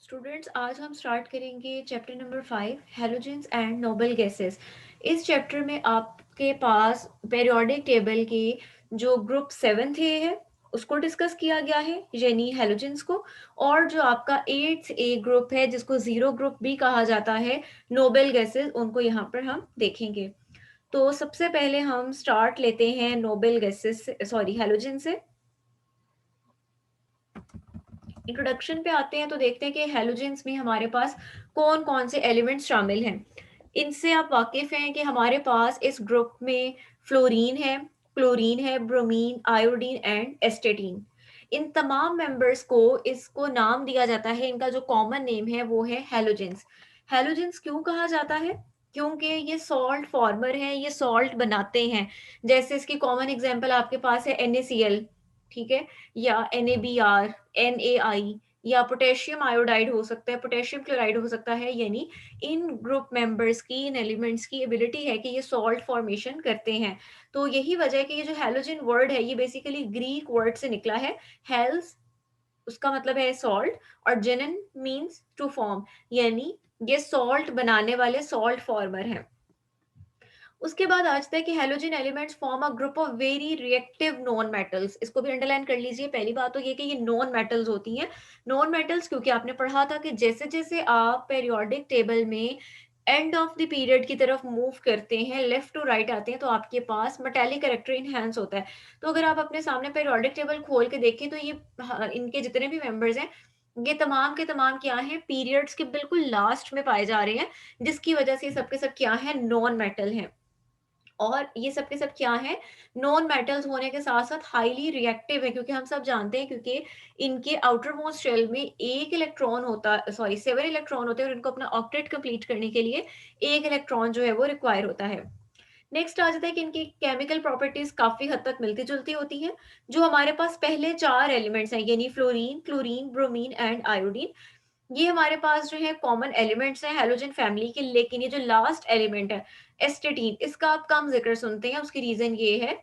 Students, आज हम start करेंगे chapter number 5, halogens and noble gases. इस चैप्टर में आपके पास पेरियोडिक टेबल के जो ग्रुप 7th ए है उसको डिस्कस किया गया है, यानी हैलोजेंस को। और जो आपका 8th ए ग्रुप है जिसको जीरो ग्रुप भी कहा जाता है, नोबल गैसेस, उनको यहाँ पर हम देखेंगे। तो सबसे पहले हम स्टार्ट लेते हैं नोबल गैसेस सॉरी हैलोजेन से। इंट्रोडक्शन पे आते हैं तो देखते हैं कि हैलोजेंस में हमारे पास कौन कौन से एलिमेंट्स शामिल हैं। इनसे आप वाकिफ हैं कि हमारे पास इस ग्रुप में फ्लोरीन है, क्लोरीन है, ब्रोमीन, आयोडीन एंड एस्टेटीन। इन तमाम मेंबर्स को इसको नाम दिया जाता है, इनका जो कॉमन नेम है वो है हैलोजेंस। हैलोजेंस क्यों कहा जाता है? क्योंकि ये सॉल्ट फॉर्मर हैं, ये सॉल्ट बनाते हैं। जैसे इसकी कॉमन एग्जांपल आपके पास है NaCl, ठीक है, या NaBr, NaI, या पोटेशियम आयोडाइड हो सकता है, पोटेशियम क्लोराइड हो सकता है। यानी इन ग्रुप मेंबर्स की, इन एलिमेंट्स की एबिलिटी है कि ये सॉल्ट फॉर्मेशन करते हैं। तो यही वजह है कि ये जो हैलोजन वर्ड है ये बेसिकली ग्रीक वर्ड से निकला है। हेल्स उसका मतलब है सॉल्ट, और जेनन मींस टू फॉर्म, यानी ये सॉल्ट बनाने वाले सॉल्ट फॉर्मर हैं। उसके बाद आज तक कि halogen elements form a group of very reactive non metals. इसको भी अंडरलाइन कर लीजिए। पहली बात तो ये कि ये नॉन मेटल्स होती हैं। नॉन मेटल्स क्योंकि आपने पढ़ा था कि जैसे जैसे आप पेरियोडिक टेबल में एंड ऑफ द पीरियड की तरफ मूव करते हैं, लेफ्ट टू राइट आते हैं, तो आपके पास मेटेलिक कैरेक्टर इनहेंस होता है। तो अगर आप अपने सामने पेरियोडिक टेबल खोल के देखें तो ये इनके जितने भी मेंबर्स हैं ये तमाम के तमाम क्या हैं, पीरियड्स के बिल्कुल लास्ट में पाए जा रहे हैं, जिसकी वजह से सब के सब क्या है, नॉन मेटल हैं। और ये सब के सब क्या है, नॉन मेटल्स होने के साथ साथ हाईली रिएक्टिव है, क्योंकि हम सब जानते हैं क्योंकि इनके आउटर मोस्ट शेल में एक इलेक्ट्रॉन होता, सॉरी 7 इलेक्ट्रॉन होते हैं, और इनको अपना ऑक्टेट कंप्लीट करने के लिए एक इलेक्ट्रॉन जो है वो रिक्वायर होता है। नेक्स्ट आ जाता है कि इनकी केमिकल प्रॉपर्टीज काफी हद तक मिलती जुलती होती हैं। जो हमारे पास पहले चार एलिमेंट्स हैं, यानी fluorine, chlorine, bromine and iodine, ये हमारे पास जो है कॉमन एलिमेंट्स हैं हैलोजन फैमिली के। लेकिन ये जो लास्ट एलिमेंट है एस्टेटीन, इसका आप कम जिक्र सुनते हैं। उसकी रीजन ये है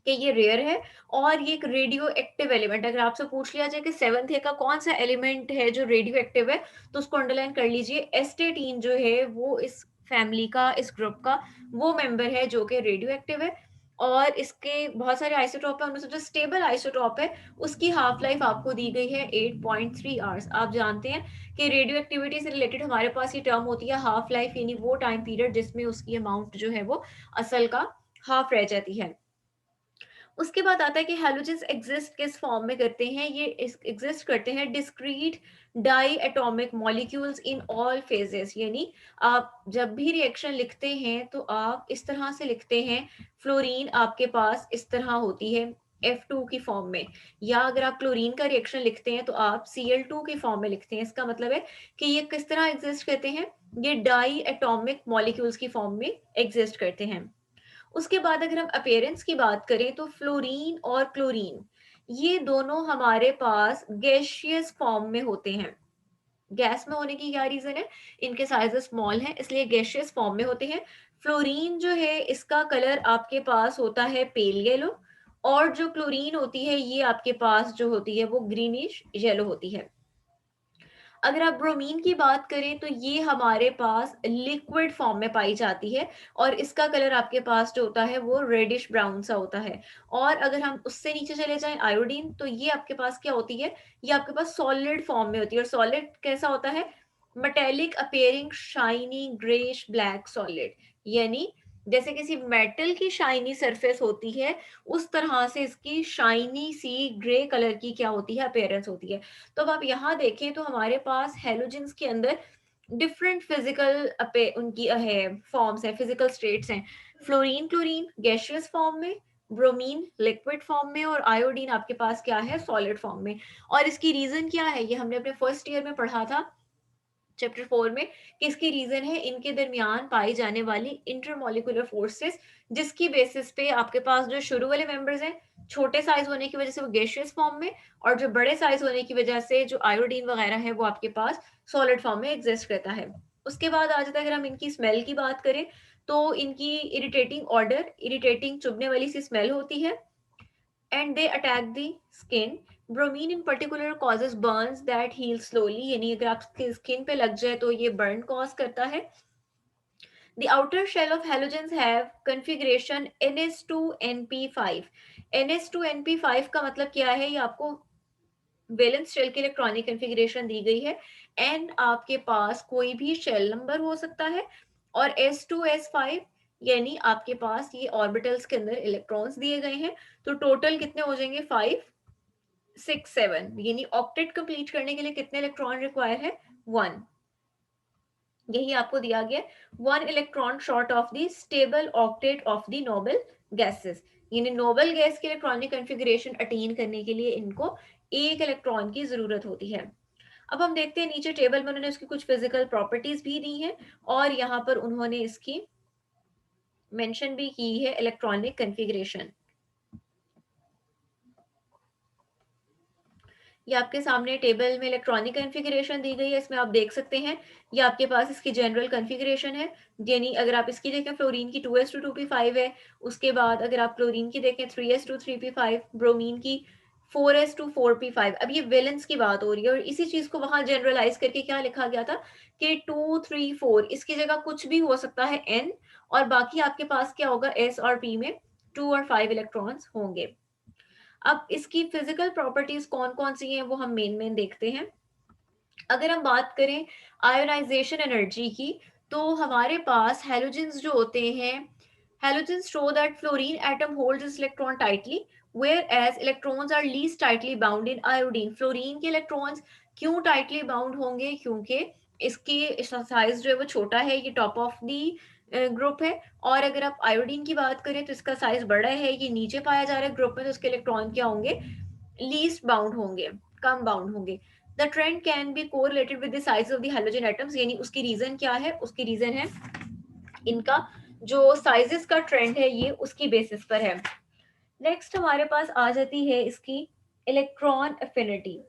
कि ये रेयर है और ये एक रेडियो एक्टिव एलिमेंट। अगर आपसे पूछ लिया जाए कि 7th का कौन सा एलिमेंट है जो रेडियो एक्टिव है, तो उसको अंडरलाइन कर लीजिए। एस्टेटीन जो है वो इस फैमिली का, इस ग्रुप का वो मेंबर है जो कि रेडियो एक्टिव है। और इसके बहुत सारे आइसोटॉप है, उनमें से जो स्टेबल आइसोटॉप है उसकी हाफ लाइफ आपको दी गई है 8.3 आवर्स। आप जानते हैं कि रेडियो एक्टिविटी से रिलेटेड हमारे पास ये टर्म होती है हाफ लाइफ, यानी वो टाइम पीरियड जिसमें उसकी अमाउंट जो है वो असल का हाफ रह जाती है। उसके बाद आता है कि हैलोजेंस एग्जिस्ट किस फॉर्म में करते हैं। ये एग्जिस्ट करते हैं discrete diatomic molecules in all phases, यानी आप जब भी रिएक्शन लिखते हैं तो आप इस तरह से लिखते हैं। फ्लोरीन आपके पास इस तरह होती है F2 की फॉर्म में, या अगर आप क्लोरीन का रिएक्शन लिखते हैं तो आप Cl2 की फॉर्म में लिखते हैं। इसका मतलब है कि ये किस तरह एग्जिस्ट करते हैं, ये डाई एटॉमिक मॉलिक्यूल्स की फॉर्म में एग्जिस्ट करते हैं। उसके बाद अगर हम अपीयरेंस की बात करें तो फ्लोरीन और क्लोरीन ये दोनों हमारे पास गैशियस फॉर्म में होते हैं। गैस में होने की क्या रीजन है, इनके साइजेस स्मॉल हैं इसलिए गैशियस फॉर्म में होते हैं। फ्लोरीन जो है इसका कलर आपके पास होता है पेल येलो, और जो क्लोरीन होती है ये आपके पास जो होती है वो ग्रीनिश येलो होती है। अगर आप ब्रोमीन की बात करें तो ये हमारे पास लिक्विड फॉर्म में पाई जाती है, और इसका कलर आपके पास जो होता है वो रेडिश ब्राउन सा होता है। और अगर हम उससे नीचे चले जाएं आयोडीन, तो ये आपके पास क्या होती है, ये आपके पास सॉलिड फॉर्म में होती है। और सॉलिड कैसा होता है, metallic appearing shiny greyish black solid, यानी जैसे किसी मेटल की शाइनी सरफेस होती है उस तरह से इसकी शाइनी सी ग्रे कलर की क्या होती है, अपेयरेंस होती है। तो अब आप यहाँ देखें तो हमारे पास हेलोजेंस के अंदर डिफरेंट फिजिकल उनकी है फॉर्म्स हैं, फिजिकल स्टेट्स हैं। फ्लोरीन क्लोरीन गैशियस फॉर्म में, ब्रोमीन लिक्विड फॉर्म में, और आयोडीन आपके पास क्या है, सॉलिड फॉर्म में। और इसकी रीजन क्या है, ये हमने अपने फर्स्ट ईयर में पढ़ा था चैप्टर 4 में, कि इसकी रीजन है इनके दरमियान पाई जाने वाली इंटरमोलिकुलर फोर्सेस, जिसकी बेसिस पे आपके पास जो शुरू वाले मेंबर्स हैं छोटे साइज होने की वजह से वो गैशियस फॉर्म में, और जो बड़े साइज होने की वजह से जो आयोडीन वगैरह है वो आपके पास सॉलिड फॉर्म में एग्जिस्ट करता है। उसके बाद आ जाता है, अगर हम इनकी स्मेल की बात करें तो इनकी इरिटेटिंग ऑर्डर, इरिटेटिंग चुभने वाली सी स्मेल होती है। And they attack the skin bromine in particular causes burns that heal slowly, यानी अगर आपकी स्किन पे लग जाए तो ये बर्न कॉज करता है। The outer shell of halogens have configuration ns2np5। ns2np5 का मतलब क्या है, ये आपको वैलेंस शेल की इलेक्ट्रॉनिक कॉन्फ़िगरेशन दी गई है। एन आपके पास कोई भी शेल नंबर हो सकता है, और s2s5 यानी आपके पास ये ऑर्बिटल्स के अंदर इलेक्ट्रॉन्स दिए गए हैं। तो टोटल कितने हो जाएंगे, 5 6 7, यानी ऑक्टेट कंप्लीट करने के लिए कितने इलेक्ट्रॉन रिक्वायर है, 1। यही आपको दिया गया, 1 electron short of the stable octet of the noble gases, यानी नोबल गैस की इलेक्ट्रॉनिक कॉन्फ़िगरेशन अटेन करने के लिए इनको एक इलेक्ट्रॉन की जरूरत होती है। अब हम देखते हैं नीचे टेबल में उन्होंने उसकी कुछ फिजिकल प्रॉपर्टीज भी दी हैं, और यहाँ पर उन्होंने इसकी मेंशन भी की है इलेक्ट्रॉनिक कॉन्फ़िगरेशन। ये आपके सामने टेबल में इलेक्ट्रॉनिक कॉन्फ़िगरेशन दी गई है, इसमें आप देख सकते हैं ये आपके पास इसकी जनरल कॉन्फ़िगरेशन है। यानी अगर आप इसकी देखें, फ्लोरीन की 2s2 2p5 है, उसके बाद अगर आप क्लोरीन की देखें 3s2 3p5, ब्रोमीन की 4s2 4p5। अब ये वैलेंस की बात हो रही है, और इसी चीज को वहां जनरलाइज करके क्या लिखा गया था कि 2 3 4 इसकी जगह कुछ भी हो सकता है n, और बाकी आपके पास क्या होगा, s और p में 2 और 5 इलेक्ट्रॉन्स होंगे। अब इसकी फिजिकल प्रॉपर्टीज कौन कौन सी हैं वो हम मेन देखते हैं। अगर हम बात करें आयोनाइजेशन एनर्जी की, तो हमारे पास हेलोजेंस जो होते हैं, halogens show that fluorine atom holds its electron tightly, whereas electrons are least tightly bound in iodine. Fluorine के इलेक्ट्रॉन्स क्यों टाइटली बाउंड होंगे, क्योंकि इसकी साइज जो है वो छोटा है, ये टॉप ऑफ दी ग्रुप है। और अगर आप आयोडीन की बात करें तो इसका साइज बड़ा है, ये नीचे पाया जा रहा है ग्रुप में, तो इसके इलेक्ट्रॉन क्या होंगे, लीस्ट बाउंड होंगे, कम बाउंड होंगे। The trend can be correlated with the size of the hydrogen atoms, यानी उसकी रीजन क्या है, उसकी रीजन है इनका जो साइजेस का ट्रेंड है ये उसकी बेसिस पर है। नेक्स्ट हमारे पास आ जाती है इसकी इलेक्ट्रॉन एफिनिटी।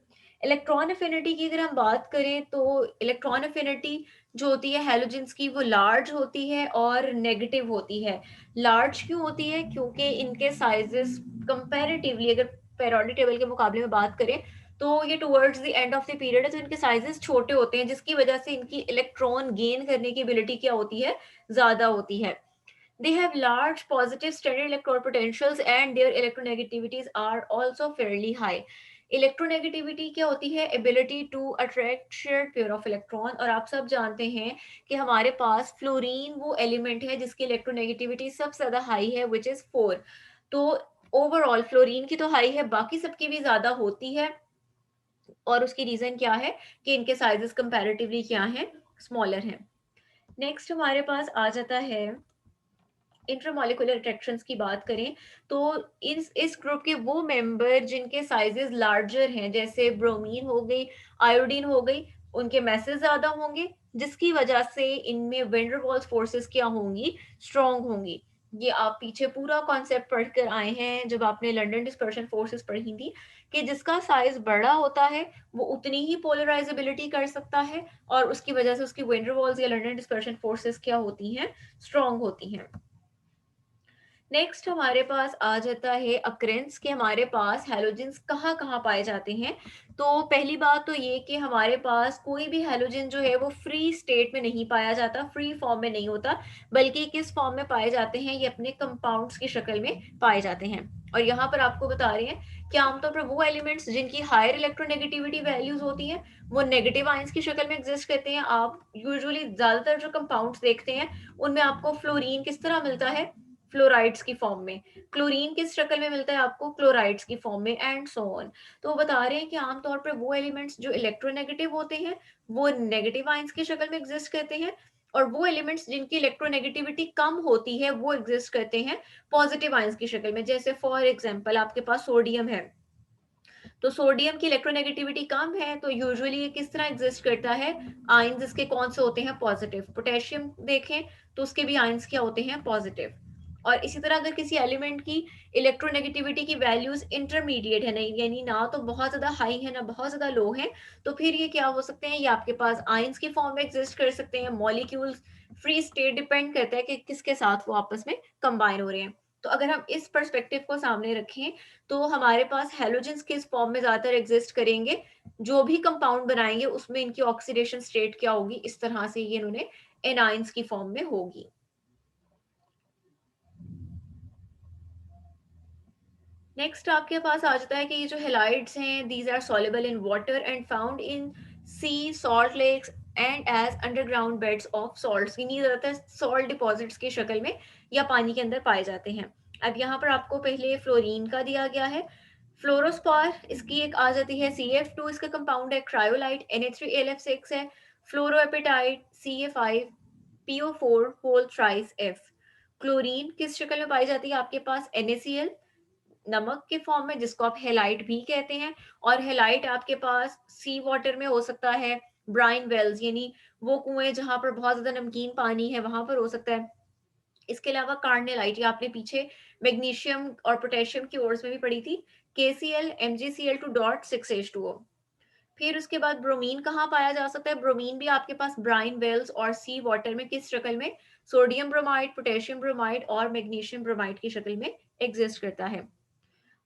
इलेक्ट्रॉन एफिनिटी की अगर हम बात करें तो इलेक्ट्रॉन एफिनिटी जो होती है हैलोजेंस की, वो लार्ज होती है और नेगेटिव होती है। लार्ज क्यों होती है, क्योंकि इनके साइजेस कंपैरेटिवली अगर पेरियोडिक टेबल के मुकाबले में बात करें तो ये towards the end of the period है, तो इनके साइजेस छोटे होते हैं, जिसकी वजह से इनकी इलेक्ट्रॉन गेन करने की एबिलिटी क्या होती है, ज्यादा होती है। They have large positive standard electrode potentials and their electronegativities are also fairly high. Electronegativity क्या होती है, ability to attract shared pair of electron, और आप सब जानते हैं कि हमारे पास फ्लोरीन वो एलिमेंट है जिसकी इलेक्ट्रोनेगेटिविटी सबसे ज्यादा हाई है, विच इज 4। तो ओवरऑल फ्लोरीन की तो हाई है, बाकी सबकी भी ज्यादा होती है, और उसकी रीजन क्या है कि इनके साइजेस कंपैरेटिवली क्या हैं, स्मॉलर हैं। नेक्स्ट हमारे पास आ जाता है इंटरमॉलिक्यूलर इंटरेक्शंस की बात करें तो इस ग्रुप के वो मेंबर जिनके साइजेस लार्जर हैं, जैसे ब्रोमीन हो गई, आयोडीन हो गई, उनके मैसेज ज्यादा होंगे, जिसकी वजह से इनमें वेंडरवॉल्स फोर्सेस क्या होंगी, स्ट्रॉन्ग होंगी। ये आप पीछे पूरा कॉन्सेप्ट पढ़कर आए हैं जब आपने लंदन डिस्पर्शन फोर्सेस पढ़ी थी, कि जिसका साइज बड़ा होता है वो उतनी ही पोलराइजेबिलिटी कर सकता है, और उसकी वजह से उसकी वेंडरवॉल्स या लंदन डिस्पर्शन फोर्सेस क्या होती हैं, स्ट्रॉन्ग होती हैं। नेक्स्ट हमारे पास आ जाता है अक्रेंस, के हमारे पास हैलोजेंस कहाँ कहाँ पाए जाते हैं। तो पहली बात तो ये कि हमारे पास कोई भी हैलोजन जो है वो फ्री स्टेट में नहीं पाया जाता, फ्री फॉर्म में नहीं होता, बल्कि किस फॉर्म में पाए जाते हैं, ये अपने कंपाउंड्स की शक्ल में पाए जाते हैं। और यहाँ पर आपको बता रहे हैं कि आमतौर पर वो एलिमेंट्स जिनकी हायर इलेक्ट्रोनेगेटिविटी वैल्यूज होती हैं वो नेगेटिव आयंस की शक्ल में एग्जिस्ट करते हैं। आप यूजुअली ज्यादातर जो कंपाउंड्स देखते हैं उनमें आपको फ्लोरीन किस तरह मिलता है, फ्लोराइड्स की फॉर्म में, क्लोरीन किस शक्ल में मिलता है आपको, क्लोराइड्स की फॉर्म में, एंड सो ऑन। तो वो बता रहे हैं कि आमतौर पर वो एलिमेंट्स जो इलेक्ट्रोनेगेटिव होते हैं वो नेगेटिव आयंस की शक्ल में एग्जिस्ट करते हैं, और वो एलिमेंट्स जिनकी इलेक्ट्रोनेगेटिविटी कम होती है वो एग्जिस्ट करते हैं पॉजिटिव आयंस की शक्ल में। जैसे फॉर एग्जांपल आपके पास सोडियम है, तो सोडियम की इलेक्ट्रोनेगेटिविटी कम है, तो यूजुअली ये किस तरह एग्जिस्ट करता है, आयंस इसके कौन से होते हैं, पॉजिटिव। पोटेशियम देखें तो उसके भी आयंस क्या होते हैं, पॉजिटिव। और इसी तरह अगर किसी एलिमेंट की इलेक्ट्रोनेगेटिविटी की वैल्यूज इंटरमीडिएट है, नहीं यानी ना तो बहुत ज्यादा हाई है ना बहुत ज्यादा लो है, तो फिर ये क्या हो सकते हैं, ये आपके पास आयंस की फॉर्म में एग्जिस्ट कर सकते हैं। मॉलिक्यूल्स फ्री स्टेट डिपेंड करता है कि किसके साथ वो आपस में कंबाइन हो रहे हैं। तो अगर हम इस पर्सपेक्टिव को सामने रखें, तो हमारे पास हैलोजेंस किस फॉर्म में ज़्यादातर एग्ज़िस्ट करेंगे, जो भी कंपाउंड बनाएँगे उसमें इनकी ऑक्सीडेशन स्टेट क्या होगी, इस तरह से ये इन्होंने एनायंस की फॉर्म में होगी। नेक्स्ट आपके पास आ जाता है कि ये जो हेलाइड्स हैं, these are soluble in water and found in sea, salt lakes and as underground beds of salts. इन्हीं ज़्यादातर सॉल्ट डिपॉजिट्स की शक्ल में या पानी के अंदर पाए जाते हैं। अब यहाँ पर आपको पहले फ्लोरीन का दिया गया है। फ्लोरोस्पार, इसकी एक आ जाती है CF2, इसका कंपाउंड है क्रायोलाइट, Na3AlF6 है, fluoroapatite CA5, PO4 whole thrice F। Chlorine किस शक्ल में पाई जाती है आपके पास, NaCl नमक के फॉर्म में, जिसको आप हेलाइट भी कहते हैं। और हेलाइट आपके पास सी वाटर में हो सकता है, ब्राइन वेल्स यानी वो कुएं जहां पर बहुत ज्यादा नमकीन पानी है वहां पर हो सकता है। इसके अलावा कार्नेलाइट, ये आपने पीछे मैग्नीशियम और पोटेशियम की ओर्स में भी पढ़ी थी, KCl MgCl2 डॉट 6H2O। फिर उसके बाद ब्रोमीन कहाँ पाया जा सकता है, ब्रोमीन भी आपके पास ब्राइन वेल्स और सी वाटर में किस शक्ल में, सोडियम ब्रोमाइड, पोटेशियम ब्रोमाइड और मैग्नीशियम ब्रोमाइड की शक्ल में एग्जिस्ट करता है।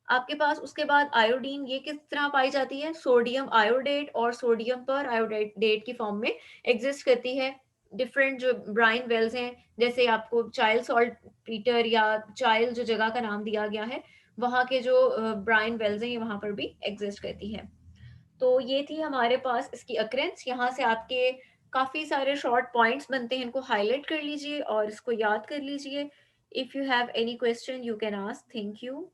आपके पास उसके बाद आयोडीन, ये किस तरह पाई जाती है, सोडियम आयोडेट और सोडियम पर आयोडेट की फॉर्म में एग्जिस्ट करती है। डिफरेंट जो ब्राइन वेल्स हैं, जैसे आपको चाइल्ड सॉल्ट पीटर या चाइल्ड जो जगह का नाम दिया गया है, वहाँ के जो ब्राइन वेल्स हैं ये वहाँ पर भी एग्जिस्ट करती है। तो ये थी हमारे पास इसकी अक्रेंस। यहाँ से आपके काफ़ी सारे शॉर्ट पॉइंट्स बनते हैं, इनको हाईलाइट कर लीजिए और इसको याद कर लीजिए। If you have any question you can ask. Thank you.